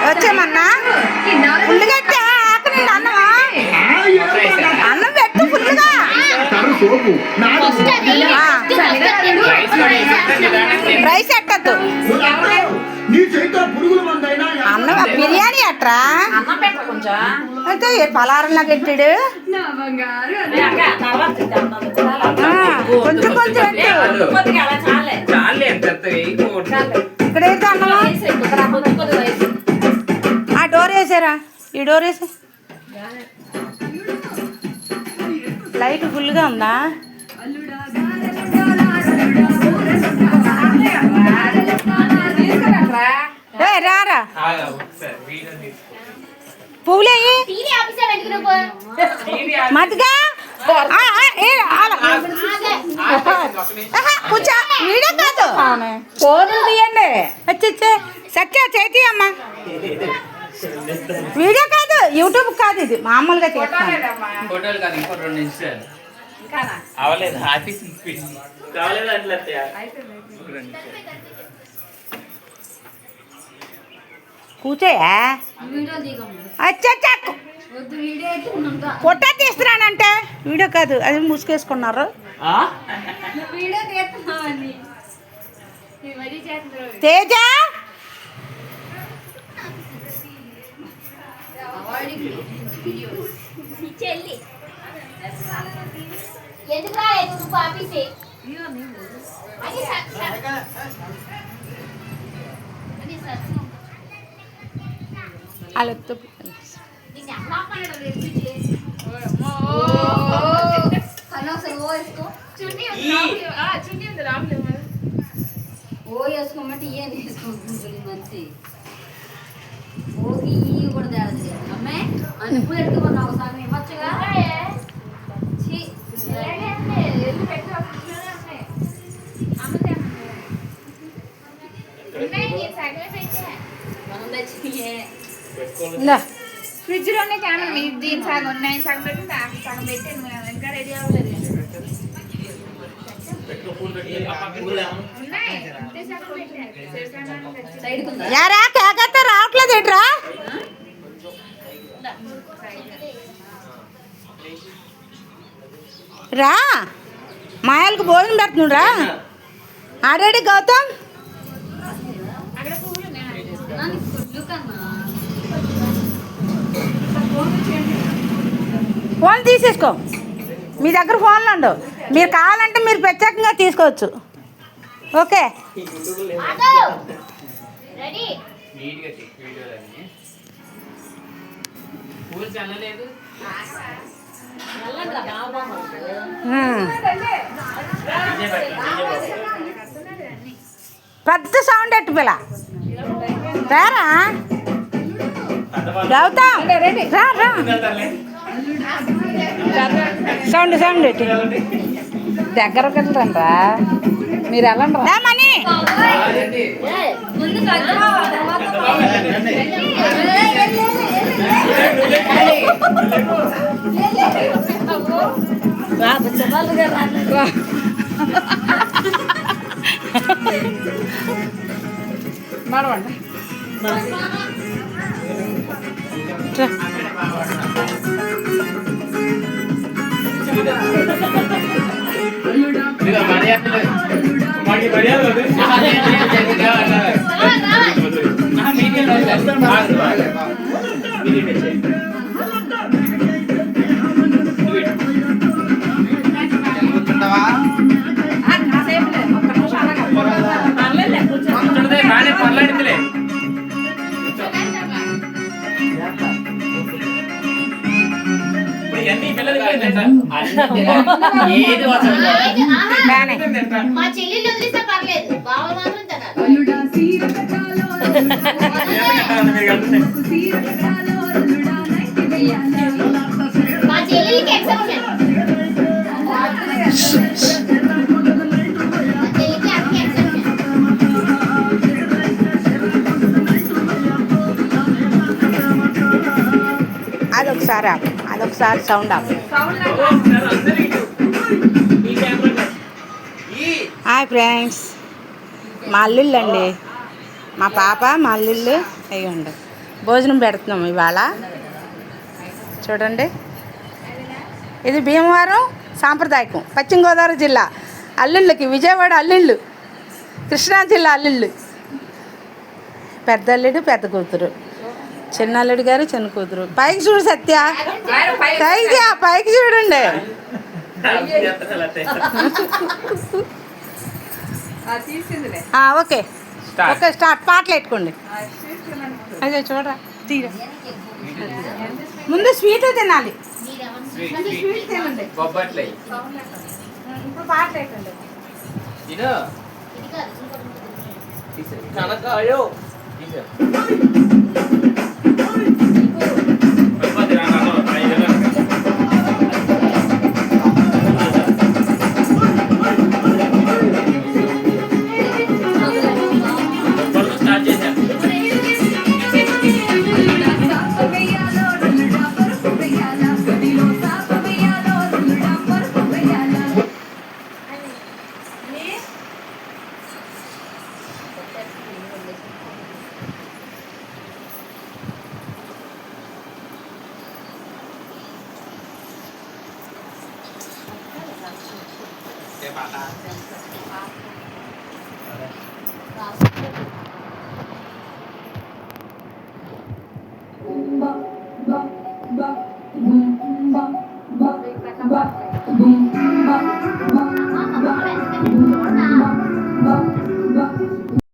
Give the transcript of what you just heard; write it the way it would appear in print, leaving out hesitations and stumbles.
వచ్చేమన్నా ఫుల్గా ఆకలి అన్నమా అన్నం పెట్టు ఫుల్గా రైస్ ఎట్టద్దు అన్నం బిర్యానీ అట్రా అయితే పలారంలా పెట్టాడు కొంచెం కొంచెం ఇక్కడైతే అన్నమా ఆ డోర్ వేసారా ఈ డోర్ వేసా లైట్ ఫుల్గా ఉందా రారా పువ్వులే మతిగా కూర్చో వీడియో కాదు ఫోన్లు తీయండి వచ్చే సత్య చేతి అమ్మ వీడియో కాదు యూట్యూబ్ కాదు ఇది మామూలుగా చేస్తాను కూర్చోయా అచ్చా ఫోటో తీస్తున్నానంటే వీడియో కాదు అది మూసుకేసుకున్నారు తేజ అలా ఓ వేసుకోమంటే ఇవన్నీ వేసుకుంటుంది మంచి ఓకి ఇవి కూడా తేడా అమ్మాయి అన్ని పూలు ఎట్టుకున్నా ఒకసారి ఇవ్వచ్చుగా మనం తెచ్చి ఫ్రిడ్జ్ లోనే క్యాన్ దీని సగం ఉన్నాయి సగం పెట్టి సగం పెట్టాను ఇంకా రెడీ అవ్వలేదు యారా కేకత్తా రావట్లేదు ఏంట్రా రా మాయలకు భోజనం పెడుతున్నాడు రా ఆడాడి గౌతమ్ ఫోన్ తీసేసుకో మీ దగ్గర ఫోన్లు ఉండవు మీరు కావాలంటే మీరు ప్రత్యేకంగా తీసుకోవచ్చు ఓకే పెద్ద సౌండ్ ఎట్టు పిల్ల రారా గౌతమ్ రా రా సౌండ్ సౌండ్ ఎట్టు దగ్గరకు వెళ్తాను రా మీరు వెళ్ళండి రా మనీ నడవండి మా చెల్లి వదిలిస్తే పర్లేదు బావ మాత్రం తినాలి మా చెల్లికి ఎక్సెప్షన్ అదొకసారి ఆపు అదొకసారి సౌండ్ ఆపు హాయ్ ఫ్రెండ్స్ మా అల్లుళ్ళు అండి మా పాప మా అల్లుళ్ళు అయ్యండి భోజనం పెడుతున్నాం ఇవాళ చూడండి. ఇది భీమవరం సాంప్రదాయకం, పశ్చిమ గోదావరి జిల్లా అల్లుళ్ళకి, విజయవాడ అల్లుళ్ళు, కృష్ణా జిల్లా అల్లుళ్ళు. పెద్ద అల్లుడు పెద్ద కూతురు, చిన్న అల్లుడు గారు చిన్న కూతురు. పైకి చూడు సత్య, పైకి చూడండి. Okay okay start. పాటలు పెట్టుకోండి. అదే చూడరా తీరా. ముందు స్వీట్ తినాలి. స్వీట్ తినండి. ఇప్పుడు పాటలు పెట్టండి. Ba, ba.